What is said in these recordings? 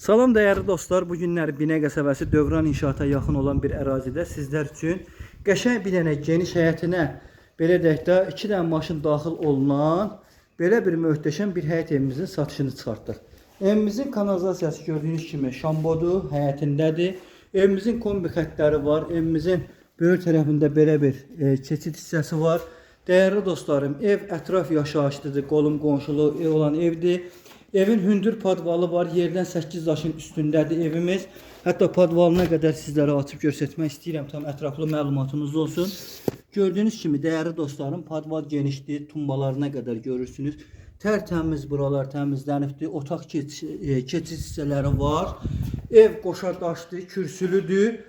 Salam dəyərli dostlar, bu günlər Binə qəsəbəsi Dövran inşaata yaxın olan bir ərazidə sizlər üçün qəşəng bir dənə geniş həyətinə belə deyək də 2 dənə maşın daxil olunan belə bir möhtəşəm bir həyət evimizin satışını çıxartdıq. Evimizin kanalizasiyası gördüyünüz kimi şambodur, həyətindədir. Evimizin kombi xəttləri var. Evimizin böyük tərəfində belə bir keçid hissəsi var. Dəyərli dostlarım, ev ətraf yaşayışlıdır, qolum qonşulu olan evdir. Evin hündür padvalı var. Yerdən 8 daşın üstündədir evimiz. Hətta padvalına qədər sizlərə açıb göstərmək istəyirəm. Tam ətraflı məlumatınız olsun. Gördüyünüz kimi dəyərli dostlarım, padval genişdir. Tumbalarına qədər görürsünüz. Tərtəmiz buralar təmizlənibdir. Otaq keçid hissələri var. Ev qoşa daşdır, kürsülüdür.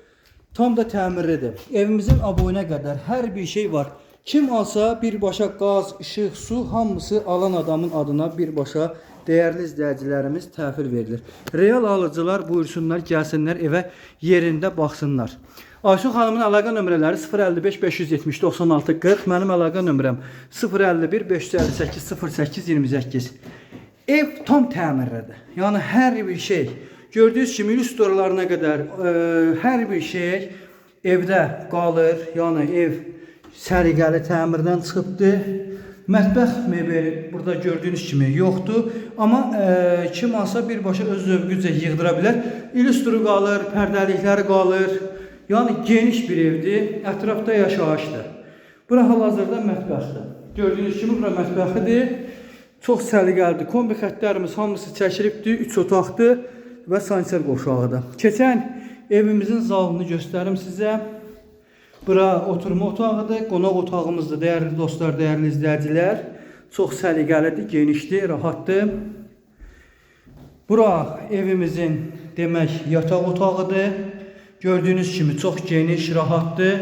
Tam da təmirlidir. Evimizin aboyuna qədər hər bir şey var. Kim alsa birbaşa qaz, işıq, su hamısı alan adamın adına birbaşa değerli izləyicilərimiz təhvil verilir. Real alıcılar buyursunlar, gəlsinlər evə yerində baxsınlar. Ayşun xanımın əlaqə nömrələri 055 570 96 40, mənim əlaqə nömrəm 051 558 08 28. Ev tam təmirlidir. Yəni hər bir şey, gördüyünüz kimi illüstralarına qədər hər bir şey evdə qalır. Yəni ev səliqəli təmirdən çıxıbdır. Mətbəx mebeli burada gördüyünüz kimi yoxdur. Amma kim alsa birbaşa öz zövqücə yığdıra bilər. İllüstru qalır, pərdəlikləri qalır. Yəni geniş bir evdir. Ətrafda yaşayışdır. Bura hal-hazırda mətbəxdir. Gördüyünüz kimi bura mətbəxidir. Çox səliqəlidir. Kombi xəttlərimiz hamısı çəkilibdir. 3 otaqdır və sanitar qoşağıdır. Keçən evimizin zalını göstərim sizə. Bura oturma otağıdır, qonaq otağımızdır, dəyərli dostlar, dəyərli izləyicilər. Çox səliqəlidir, genişdir, rahatdır. Bura evimizin demək yataq otağıdır. Gördüyünüz kimi çox geniş, rahatdır.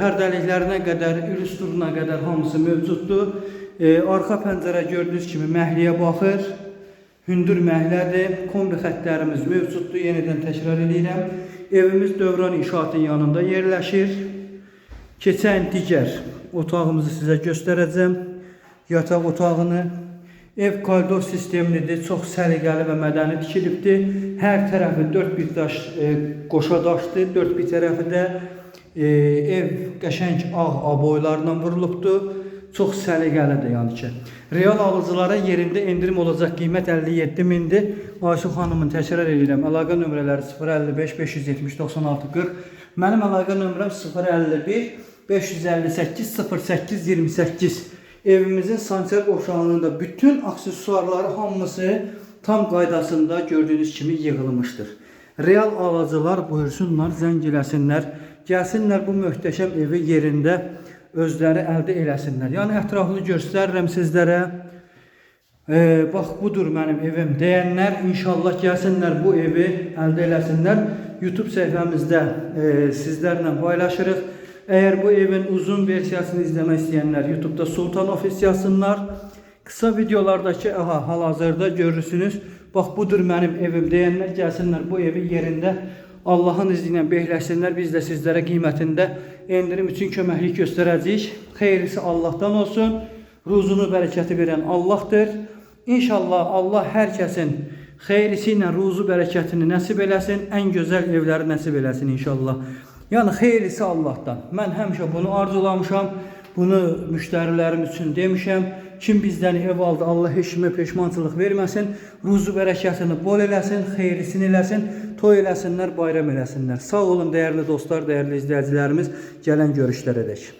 Pərdəliklərinə qədər, illüstruna qədər hamısı mövcuddur. Arxa pəncərə gördüyünüz kimi məhliyə baxır. Hündür məhlədir. Kombi xəttlərimiz mövcuddur. Yenidən təkrar edirəm. Evimiz Dövran inşaatın yanında yerləşir. Keçən digər otağımızı sizə göstərəcəm. Yataq otağını. Ev koridor sistemlidir. Çox səliqəli və mədəni tikilibdir. Hər tərəfi 4 bir daş, qoşa daşdır. 4 bir tərəfi də ev qəşəng ağ aboylarla vurulubdur. Çox səliqəlidir yəni ki. Real alıcılara yerində endirim olacaq qiymət 57 mindir. Ayşun xanımın təkrar edirəm. Əlaqə nömrələri 055 570 96 40. Mənim əlaqə nömrəm 051 558 08 28. Evimizin sanitar qoşağında bütün aksesuarları hamısı tam qaydasında gördüyünüz kimi yığılmışdır. Real alıcılar buyursunlar, zəng eləsinlər, gəlsinlər bu möhtəşəm evi yerində özləri əldə eləsinlər. Yəni ətraflı göstərirəm sizlərə. Bax budur mənim evim deyənlər inşallah gəlsinlər bu evi əldə eləsinlər. YouTube səhifəmizdə sizlərlə paylaşırıq. Əgər bu evin uzun versiyasını izləmək istəyənlər YouTube'da Sultan Ofis yazsınlar. Kısa videolardakı hal-hazırda görürsünüz. Bax budur mənim evim deyənlər gəlsinlər bu evi yerində Allah'ın izniyle behləsinlər. Biz də sizlərə qiymətində endirim üçün köməklik göstərəcəyik. Xeyrisi Allah'tan olsun. Ruzunu bərəkəti verən Allah'tır. İnşallah Allah hər kəsin xeyrisi ilə ruzu bərəkətini nəsib eləsin. Ən gözəl evləri nəsib eləsin inşallah. Yəni xeyrisi Allah'tan. Mən həmişə bunu arzulamışam. Bunu müştərilərim üçün demişəm. Kim bizdən ev aldı, Allah heç kimə peşmançılıq verməsin. Ruzu bərəkətini bol eləsin, xeyrisini eləsin, toy eləsinlər, bayram eləsinlər. Sağ olun dəyərli dostlar, dəyərli izləyicilərimiz. Gələn görüşlərə dək.